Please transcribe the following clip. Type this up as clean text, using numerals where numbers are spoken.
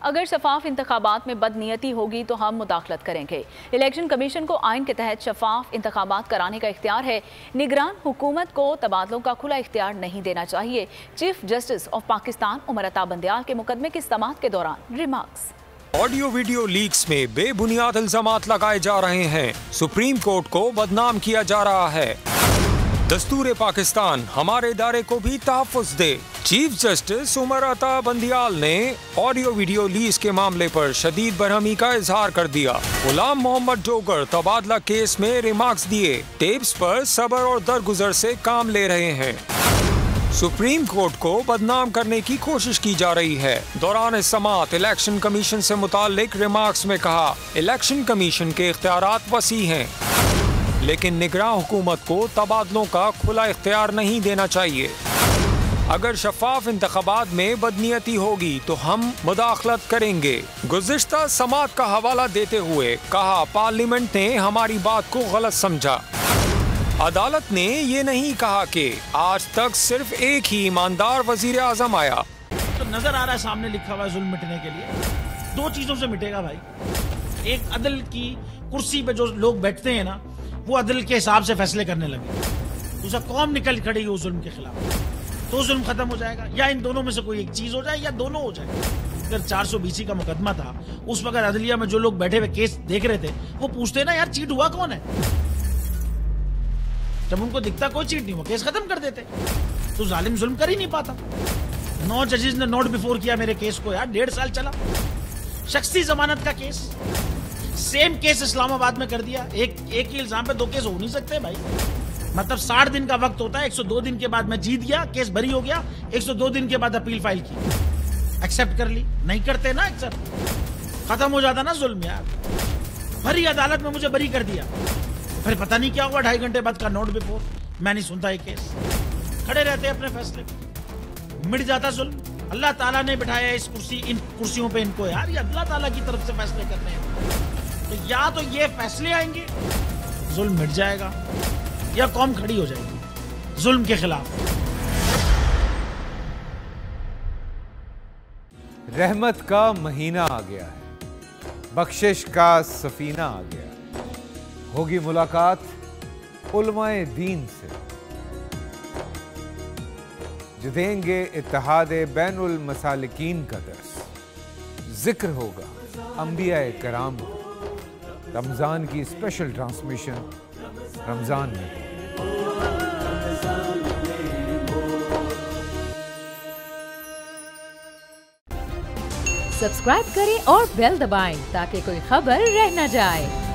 अगर शफाफ इंतखाबात में बदनीयती होगी तो हम मुदाखलत करेंगे। इलेक्शन कमीशन को आइन के तहत शफाफ इंतखाबात कराने का इख्तियार है। निगरान हुकूमत को तबादलों का खुला इख्तियार नहीं देना चाहिए। Chief justice of Pakistan Umar Ata Bandial के मुकदमे की समाअत के दौरान रिमार्क्स। ऑडियो वीडियो लीक्स में बेबुनियाद इल्जामात लगाए जा रहे हैं। सुप्रीम कोर्ट को बदनाम किया जा रहा है। दस्तूर पाकिस्तान हमारे इदारे को भी तहफ़्फ़ुज़ दे। चीफ जस्टिस उमर अता बंदियाल ने ऑडियो वीडियो लीक्स के मामले पर शदीद बरहमी का इजहार कर दिया। गुलाम मोहम्मद जोगर तबादला केस में रिमार्क्स दिए। टेप्स पर सब्र और दरगुजर से काम ले रहे हैं। सुप्रीम कोर्ट को बदनाम करने की कोशिश की जा रही है। दौरान समाअत इलेक्शन कमीशन से मुताल्लिक रिमार्क्स में कहा, इलेक्शन कमीशन के इख्तियारात वसी हैं, लेकिन निगरान हुकूमत को तबादलों का खुला इख्तियार नहीं देना चाहिए। अगर शफाफ इंतखाबात में बदनीयती होगी तो हम मुदाखलत करेंगे। गुज़िश्ता समाअत का हवाला देते हुए कहा, पार्लियामेंट ने हमारी बात को गलत समझा। अदालत ने ये नहीं कहा कि आज तक सिर्फ एक ही ईमानदार वजीर आजम आया। तो नजर आ रहा है सामने लिखा हुआ है जुल्म मिटने के लिए। दो चीजों से मिटेगा भाई। एक, अदल की कुर्सी पे जो लोग बैठते हैं ना, वो अदल के हिसाब से फैसले करने लगे। दूसरा, कौम निकल खड़ी उस जुल्म के खिलाफ, तो जुल्म खत्म हो जाएगा। या इन दोनों में से कोई एक चीज हो जाए या दोनों हो जाए। अगर 420 का मुकदमा था, उस वक्त अदलिया में जो लोग बैठे हुए केस देख रहे थे, वो पूछते ना, यार चीट हुआ कौन है। जब उनको दिखता कोई चीट नहीं हुआ, केस खत्म कर देते। तो जालिम जुल्म कर ही नहीं पाता। 9 जजेस ने नोट बिफोर किया मेरे केस को, यार 1.5 साल चला। शख्सी जमानत का केस, सेम केस इस्लामाबाद में कर दिया। एक ही इल्जाम पे 2 केस हो नहीं सकते भाई। मतलब 60 दिन का वक्त होता है। 102 दिन के बाद मैं जीत गया, केस बरी हो गया। 102 दिन के बाद अपील फाइल की, एक्सेप्ट कर ली। नहीं करते ना एक्सेप्ट, खत्म हो जाता ना जुल्म। यार भरी अदालत में मुझे बरी कर दिया, फिर पता नहीं क्या हुआ, 2.5 घंटे बाद का नोट बिफोर। मैं नहीं सुनता ये केस, खड़े रहते अपने फैसले पे, मिट जाता जुल्म। अल्लाह ताला ने बिठाया इस इन कुर्सियों पे इनको। यार ये अल्लाह ताला की तरफ से फैसले करने हैं। तो या तो ये फैसले आएंगे, जुल्म मिट जाएगा, या कौम खड़ी हो जाएगी जुल्म के खिलाफ। रहमत का महीना आ गया है, बख्शिश का सफीना आ गया। होगी मुलाकात उलमाए दीन से, जो देंगे इत्तेहादे बैनुल मसालिकीन का दर्स। जिक्र होगा अंबियाए कराम का। रमजान की स्पेशल ट्रांसमिशन रमजान में। सब्सक्राइब करें और बेल दबाएं ताकि कोई खबर रह न जाए।